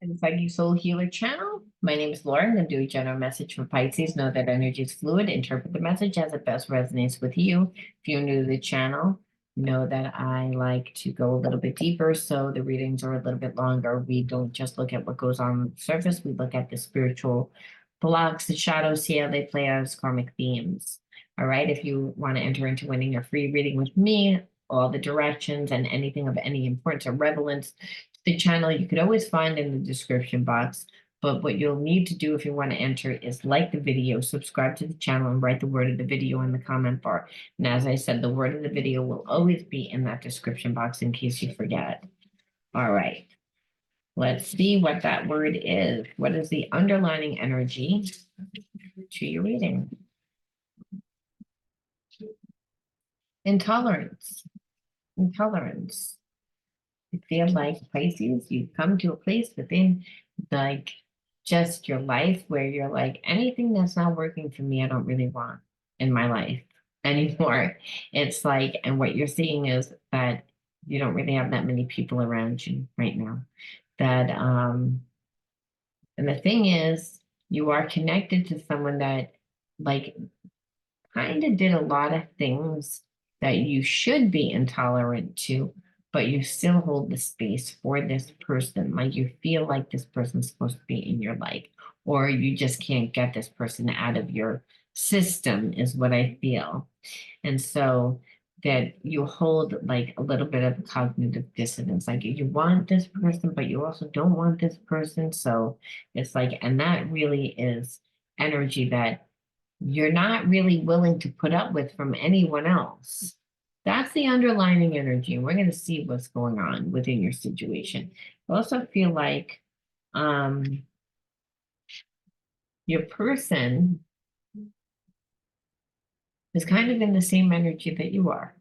And Psychic Soul Healer channel. My name is Laura. I'm going to do a general message for Pisces. Know that energy is fluid. Interpret the message as it best resonates with you. If you're new to the channel, know that I like to go a little bit deeper, so the readings are a little bit longer. We don't just look at what goes on the surface. We look at the spiritual blocks, the shadows, see how they play out as karmic themes. All right. If you want to enter into winning a free reading with me, all the directions and anything of any importance or relevance the channel you could always find in the description box. But what you'll need to do if you want to enter is like the video, subscribe to the channel, and write the word of the video in the comment bar. And as I said, the word of the video will always be in that description box in case you forget. All right. Let's see what that word is. What is the underlining energy to your reading? Intolerance. Intolerance. I feel like Pisces, you've come to a place within like just your life where you're like, anything that's not working for me, I don't really want in my life anymore. It's like, and what you're seeing is that you don't really have that many people around you right now. That and the thing is, you are connected to someone that like kind of did a lot of things that you should be intolerant to, but you still hold the space for this person. Like you feel like this person's supposed to be in your life, or you just can't get this person out of your system, is what I feel. And so that you hold like a little bit of cognitive dissonance. Like you want this person, but you also don't want this person. So it's like, and that really is energy that you're not really willing to put up with from anyone else. That's the underlying energy. And we're going to see what's going on within your situation. I also feel like your person is kind of in the same energy that you are,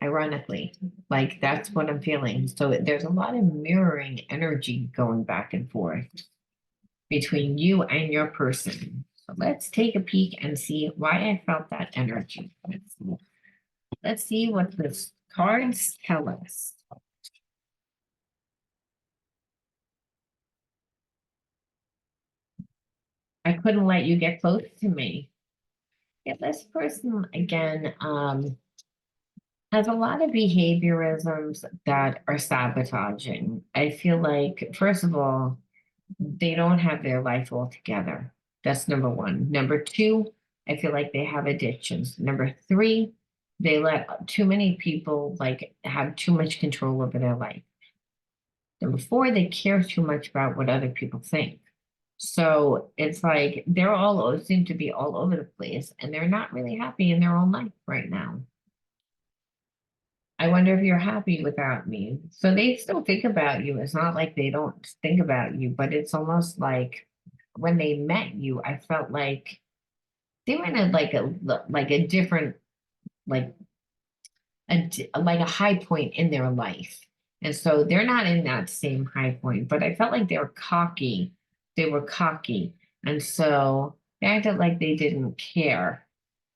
ironically. Like that's what I'm feeling. So there's a lot of mirroring energy going back and forth between you and your person. So let's take a peek and see why I felt that energy. Let's see what the cards tell us. I couldn't let you get close to me. Yeah, this person again has a lot of behaviorisms that are sabotaging. I feel like, first of all, they don't have their life all together. That's number one. Number two, I feel like they have addictions. Number three, they let too many people like have too much control over their life. Number four, they care too much about what other people think. So it's like they're all seem to be all over the place and they're not really happy in their own life right now. I wonder if you're happy without me. So they still think about you. It's not like they don't think about you, but it's almost like when they met you, I felt like they were in a different like like a high point in their life. And so they're not in that same high point, but I felt like they were cocky. They were cocky. And so they acted like they didn't care.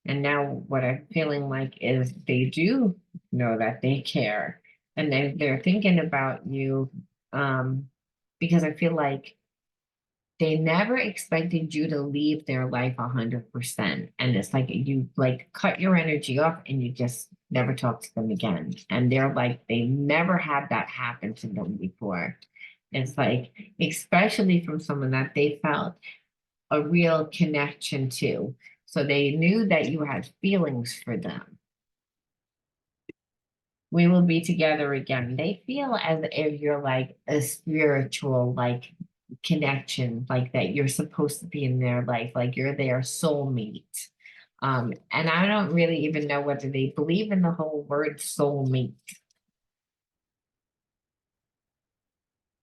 And now what I'm feeling like is they do know that they care. And they're thinking about you because I feel like they never expected you to leave their life 100%. And it's like you like cut your energy off and you just never talk to them again. And they're like, they never had that happen to them before. It's like, especially from someone that they felt a real connection to. So they knew that you had feelings for them. We will be together again. They feel as if you're like a spiritual, like connection, like that you're supposed to be in their life, like you're their soulmate. And I don't really even know whether they believe in the whole word soulmate.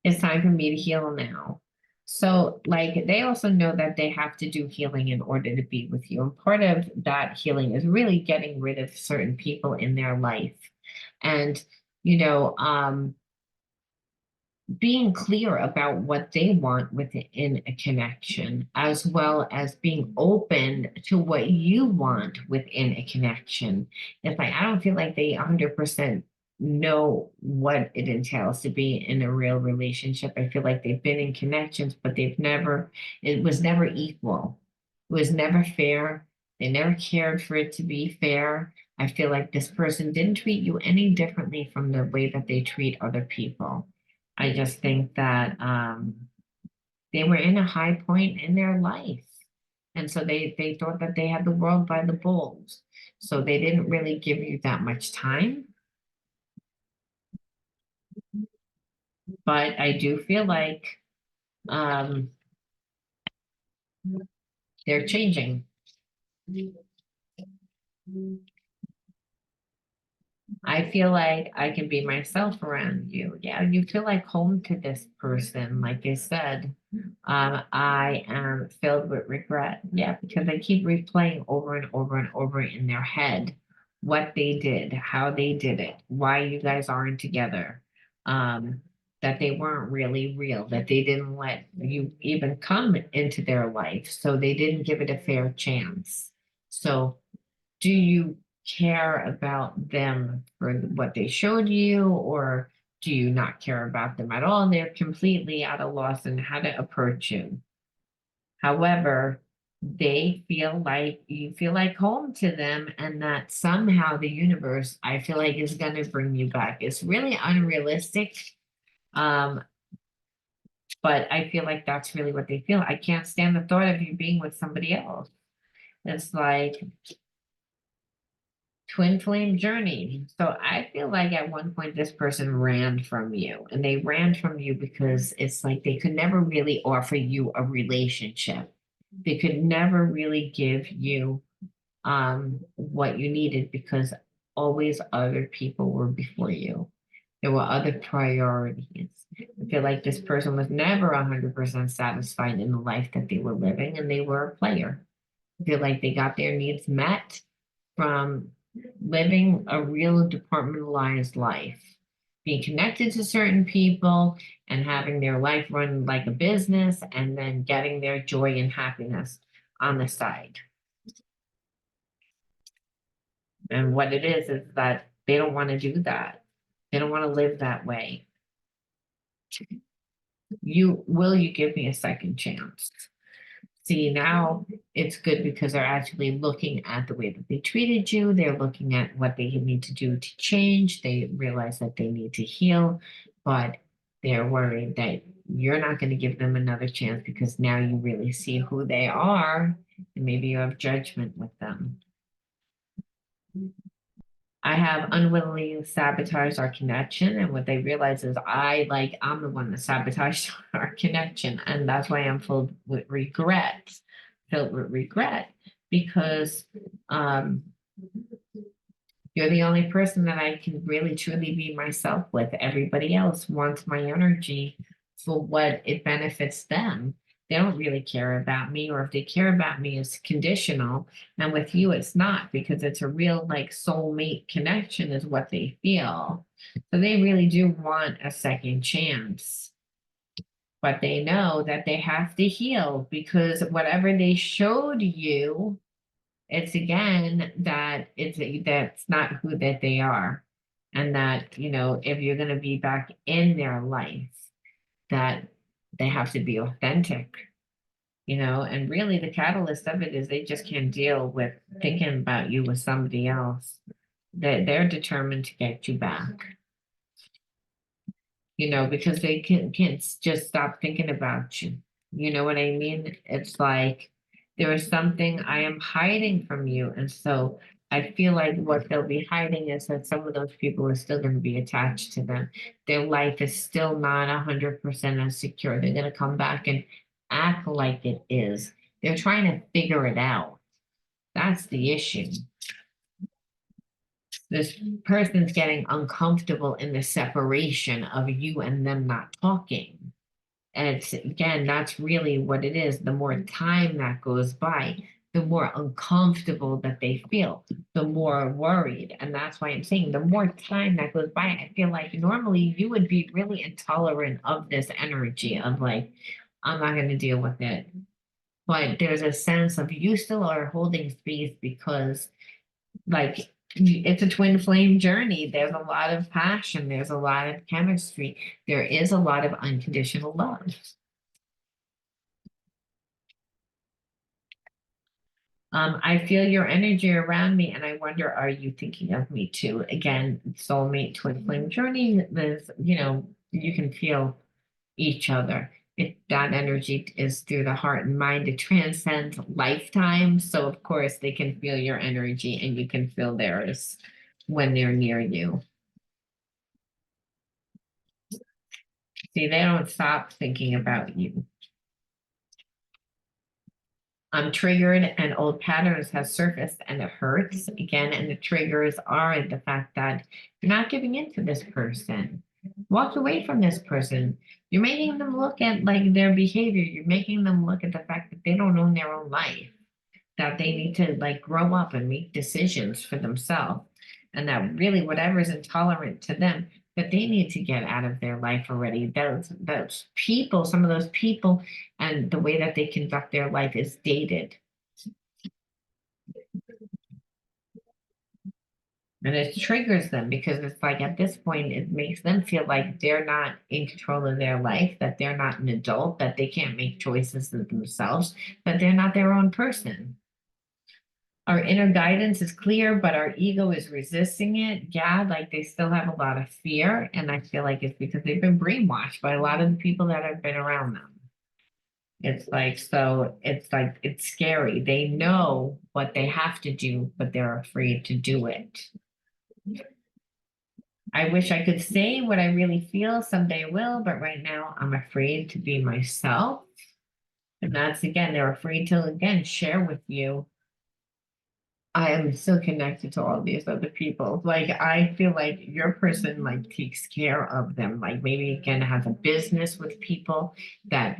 It's time for me to heal now. So, like, they also know that they have to do healing in order to be with you. And part of that healing is really getting rid of certain people in their life. And, you know, being clear about what they want within a connection, as well as being open to what you want within a connection. It's like, I don't feel like they 100% know what it entails to be in a real relationship. I feel like they've been in connections, but it was never equal. It was never fair. They never cared for it to be fair. I feel like this person didn't treat you any differently from the way that they treat other people. I just think that they were in a high point in their life. And so they thought that they had the world by the balls. So they didn't really give you that much time. But I do feel like um, they're changing. I feel like I can be myself around you. Yeah, you feel like home to this person. Like I said, I am filled with regret. Yeah, because I keep replaying over and over and over in their head what they did, how they did it, why you guys aren't together, that they weren't really real, that they didn't let you even come into their life, so they didn't give it a fair chance. So do you care about them for what they showed you, or do you not care about them at all? And they're completely at a loss in how to approach you. However, they feel like you feel like home to them, and that somehow the universe, I feel like, is going to bring you back. It's really unrealistic. Um, but I feel like that's really what they feel. I can't stand the thought of you being with somebody else. It's like twin flame journey. So I feel like at one point this person ran from you, and they ran from you because it's like they could never really offer you a relationship. They could never really give you what you needed because always other people were before you. There were other priorities. I feel like this person was never 100% satisfied in the life that they were living, and they were a player. I feel like they got their needs met from living a real departmentalized life, being connected to certain people and having their life run like a business, and then getting their joy and happiness on the side. And what it is that they don't want to do that. They don't want to live that way. You give me a second chance? See, now it's good because they're actually looking at the way that they treated you. They're looking at what they need to do to change. They realize that they need to heal, but they're worried that you're not going to give them another chance because now you really see who they are, and maybe you have judgment with them. I have unwillingly sabotaged our connection, and what they realize is I'm the one that sabotaged our connection, and that's why I'm filled with regret, because um, you're the only person that I can really truly be myself with. Everybody else wants my energy for what it benefits them. They don't really care about me, or if they care about me, it's conditional. And with you, it's not, because it's a real like soulmate connection is what they feel. So they really do want a second chance. But they know that they have to heal, because whatever they showed you, it's again that that's not who that they are. And that, if you're going to be back in their life, that they have to be authentic, and really the catalyst of it is they just can't deal with thinking about you with somebody else. They're determined to get you back, because they can't just stop thinking about you. You know what I mean? It's like there is something I am hiding from you. And so I feel like what they'll be hiding is that some of those people are still going to be attached to them. Their life is still not 100% as secure. They're going to come back and act like it is. They're trying to figure it out. That's the issue. This person's getting uncomfortable in the separation of you and them not talking. And it's again, that's really what it is. The more time that goes by, the more uncomfortable that they feel, the more worried. And that's why I'm saying the more time that goes by, I feel like normally you would be really intolerant of this energy of like, I'm not going to deal with it. But there's a sense of you still are holding space because like it's a twin flame journey. There's a lot of passion. There's a lot of chemistry. There is a lot of unconditional love. I feel your energy around me, and I wonder, are you thinking of me too? Again, soulmate, twin flame journey. There's, you can feel each other. That energy is through the heart and mind. It transcends lifetimes. So of course they can feel your energy and you can feel theirs when they're near you. See, they don't stop thinking about you. I'm triggered and old patterns have surfaced and it hurts again. And the triggers are the fact that you're not giving in to this person. Walk away from this person. You're making them look at like their behavior. You're making them look at the fact that they don't own their own life, that they need to like grow up and make decisions for themselves. And that really whatever is intolerant to them, that they need to get out of their life already. Those people, some of those people and the way that they conduct their life is dated. And it triggers them because it's like at this point, it makes them feel like they're not in control of their life, that they're not an adult, that they can't make choices of themselves, that they're not their own person. Our inner guidance is clear, but our ego is resisting it. Yeah, like they still have a lot of fear. And I feel like it's because they've been brainwashed by a lot of the people that have been around them. It's like, so it's like, it's scary. They know what they have to do, but they're afraid to do it. I wish I could say what I really feel. Someday I will, but right now I'm afraid to be myself. And that's again, they're afraid to again share with you. I am so connected to all these other people. Like I feel like your person like takes care of them. Like maybe again has a business with people that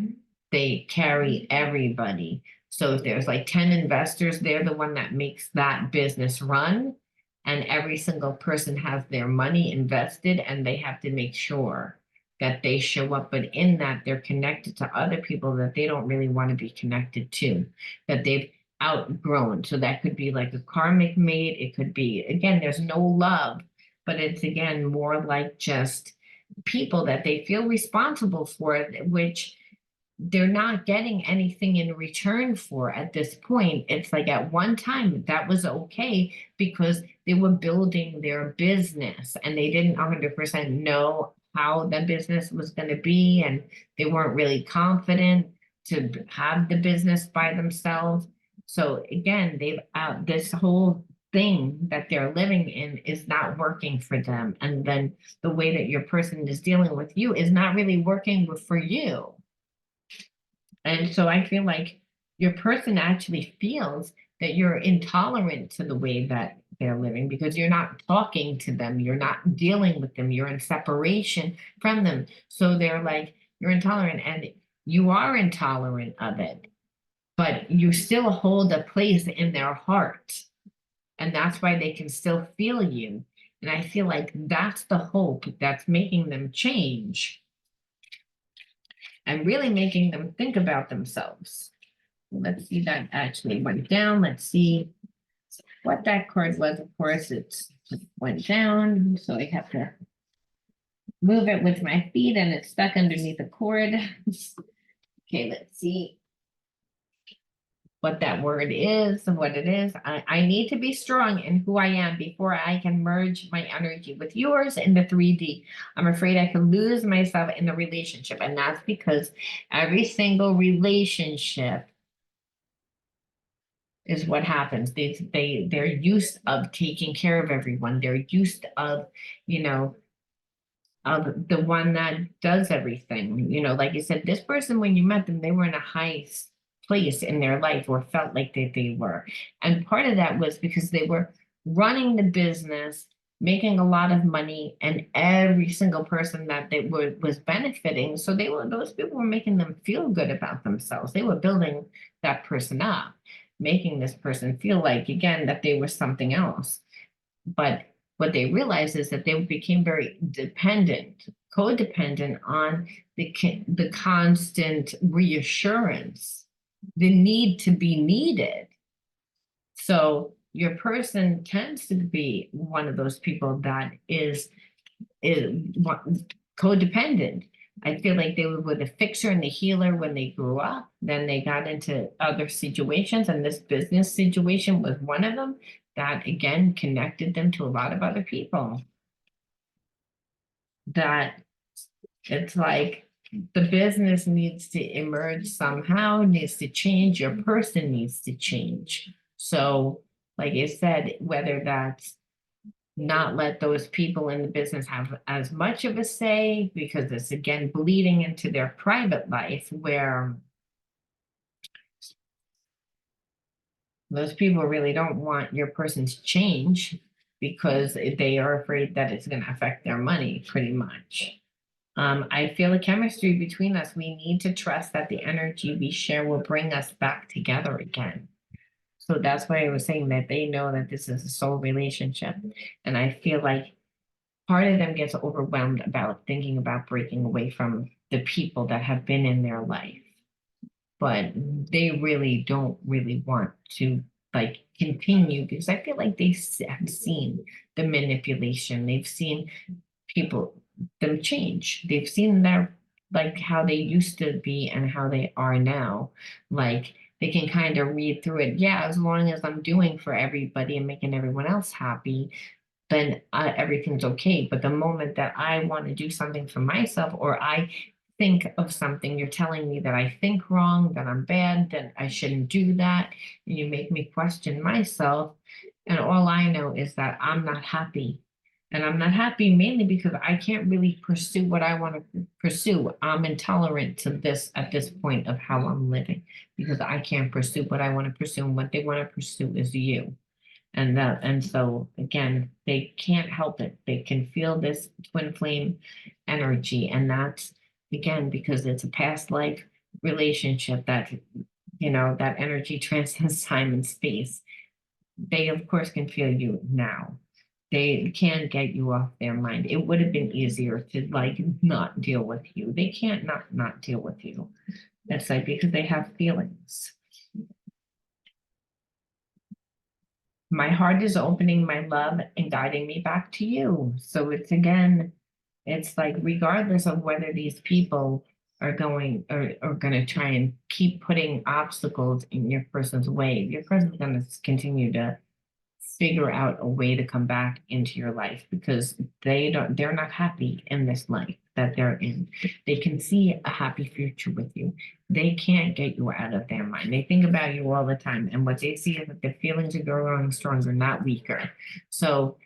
they carry everybody. So if there's like 10 investors, they're the one that makes that business run. And every single person has their money invested and they have to make sure that they show up. But in that, they're connected to other people that they don't really want to be connected to, that they've outgrown. So that could be like a karmic mate. It could be, again, there's no love, but it's again more like just people that they feel responsible for, which they're not getting anything in return for at this point. It's like at one time that was okay because they were building their business and they didn't 100% know how the business was going to be, and they weren't really confident to have the business by themselves. So again, they've this whole thing that they're living in is not working for them, and then the way that your person is dealing with you is not really working for you. And so I feel like your person actually feels that you're intolerant to the way that they're living because you're not talking to them, you're not dealing with them, you're in separation from them. So they're like, you're intolerant, and you are intolerant of it, but you still hold a place in their heart. And that's why they can still feel you. And I feel like that's the hope that's making them change and really making them think about themselves. Let's see, that actually went down. Let's see what that card was. Of course, it went down, so I have to move it with my feet and it's stuck underneath the cord. Okay, let's see what that word is and what it is. I need to be strong in who I am before I can merge my energy with yours in the 3D. I'm afraid I could lose myself in the relationship. And that's because every single relationship is what happens. They're used of taking care of everyone. They're used of, of the one that does everything. Like you said, this person, when you met them, they were in a high place in their life or felt like they were. And part of that was because they were running the business, making a lot of money, and every single person that they was benefiting. So those people were making them feel good about themselves. They were building that person up, making this person feel like, again, that they were something else. But what they realized is that they became very dependent, codependent on the constant reassurance, the need to be needed. So, your person tends to be one of those people that is codependent. I feel like they were the fixer and the healer when they grew up. Then they got into other situations, and this business situation was one of them that again connected them to a lot of other people. That it's like the business needs to emerge somehow, needs to change, your person needs to change. So, like I said, whether that's not let those people in the business have as much of a say, because it's again bleeding into their private life, where those people really don't want your person to change because they are afraid that it's going to affect their money pretty much. I feel the chemistry between us, we need to trust that the energy we share will bring us back together again. So that's why I was saying that they know that this is a soul relationship. And I feel like part of them gets overwhelmed about thinking about breaking away from the people that have been in their life. But they really don't really want to like continue, because I feel like they have seen the manipulation. They've seen people them change. They've seen their like how they used to be and how they are now. Like they can kind of read through it. Yeah, as long as I'm doing for everybody and making everyone else happy, then everything's okay. But the moment that I want to do something for myself, or I think of something, you're telling me that I think wrong, that I'm bad, that I shouldn't do that, and you make me question myself. And all I know is that I'm not happy. And I'm not happy mainly because I can't really pursue what I want to pursue. I'm intolerant to this at this point of how I'm living, because I can't pursue what I want to pursue. And what they want to pursue is you. And so again, they can't help it. They can feel this twin flame energy. And that's again because it's a past life relationship that that energy transcends time and space. They of course can feel you now. They can get you off their mind. It would have been easier to like not deal with you. They can't not deal with you. That's like because they have feelings. My heart is opening, my love, and guiding me back to you. So it's again, it's like regardless of whether these people are going to try and keep putting obstacles in your person's way, your person's going to continue to figure out a way to come back into your life, because they're not happy in this life that they're in. They can see a happy future with you. They can't get you out of their mind. They think about you all the time, and what they see is that their feelings are growing stronger, not weaker. So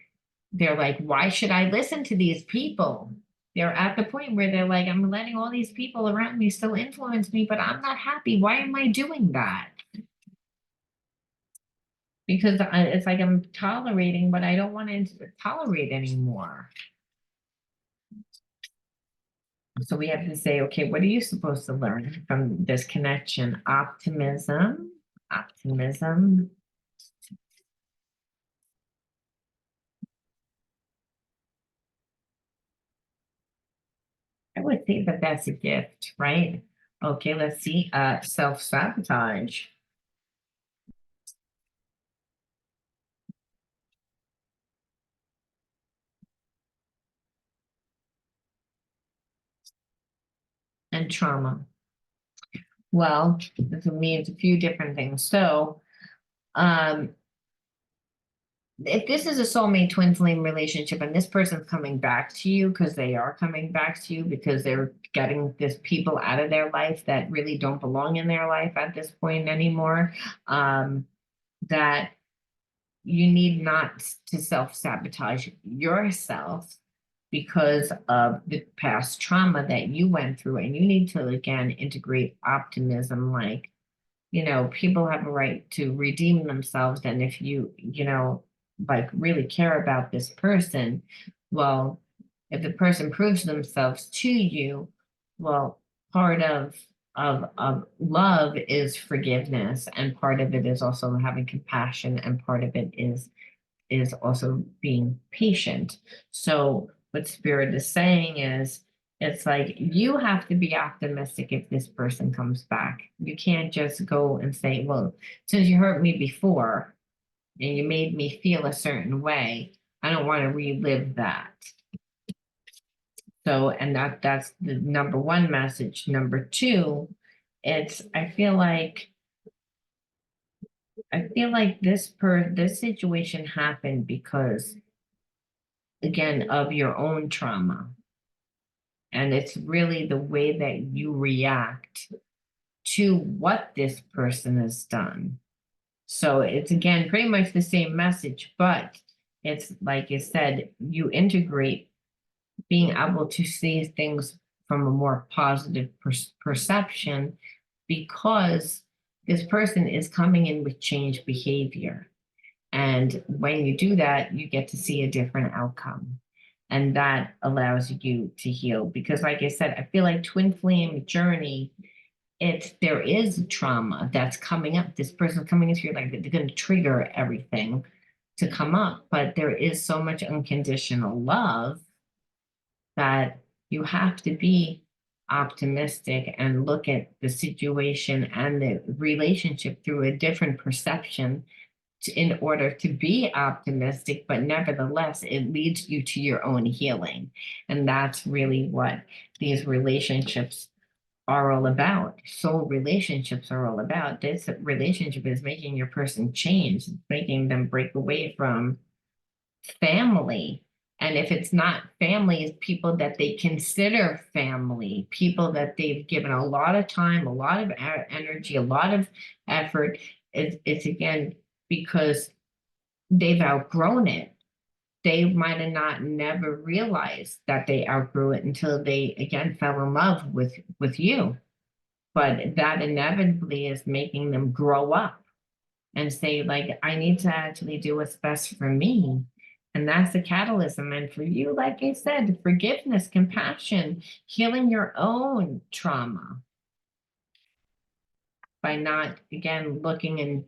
they're like, why should I listen to these people? They're at the point where they're like, I'm letting all these people around me still influence me, but I'm not happy. Why am I doing that? Because it's like I'm tolerating what I don't want to tolerate anymore. So we have to say, okay, what are you supposed to learn from this connection? Optimism, optimism. I would say that that's a gift, right? Okay, let's see. Self-sabotage and trauma. Well, this means a few different things. So, um, if this is a soulmate twin flame relationship and this person's coming back to you because they are coming back to you because they're getting this people out of their life that really don't belong in their life at this point anymore, that you need not to self-sabotage yourself because of the past trauma that you went through, and you need to again integrate optimism, like people have a right to redeem themselves. And if like really care about this person, well, if the person proves themselves to you, well, part of love is forgiveness, and part of it is also having compassion, and part of it is also being patient. So what Spirit is saying is, it's like you have to be optimistic if this person comes back. You can't just go and say, well, since you hurt me before, and you made me feel a certain way. I don't want to relive that. So, and that's the number one message. Number two, it's I feel like this situation happened because, again, of your own trauma. And it's really the way that you react to what this person has done. So it's, again, pretty much the same message, but it's like you said, you integrate being able to see things from a more positive perception, because this person is coming in with changed behavior. And when you do that, you get to see a different outcome. And that allows you to heal. Because, like I said, I feel like twin flame journey, there is trauma that's coming up. This person coming into your life, they're going to trigger everything to come up. But there is so much unconditional love that you have to be optimistic and look at the situation and the relationship through a different perception in order to be optimistic, but nevertheless, it leads you to your own healing. And that's really what these relationships are all about. Soul relationships are all about. This relationship is making your person change, making them break away from family. And if it's not family, it's people that they consider family, people that they've given a lot of time, a lot of energy, a lot of effort. It's again because they've outgrown it. They might have not never realized that they outgrew it until they again fell in love with you. But that inevitably is making them grow up and say, like, I need to actually do what's best for me. And that's the catalysm. And for you, like I said, forgiveness, compassion, healing your own trauma by not, again, looking and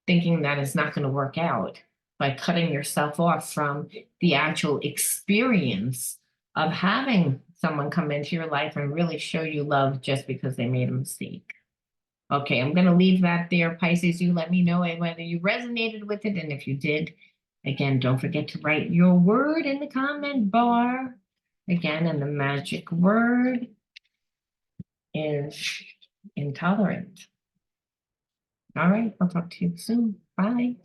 thinking that it's not going to work out, by cutting yourself off from the actual experience of having someone come into your life and really show you love just because they made a mistake. Okay, I'm going to leave that there, Pisces. You let me know whether you resonated with it. And if you did, again, don't forget to write your word in the comment bar. Again, and the magic word is intolerant. All right, I'll talk to you soon. Bye.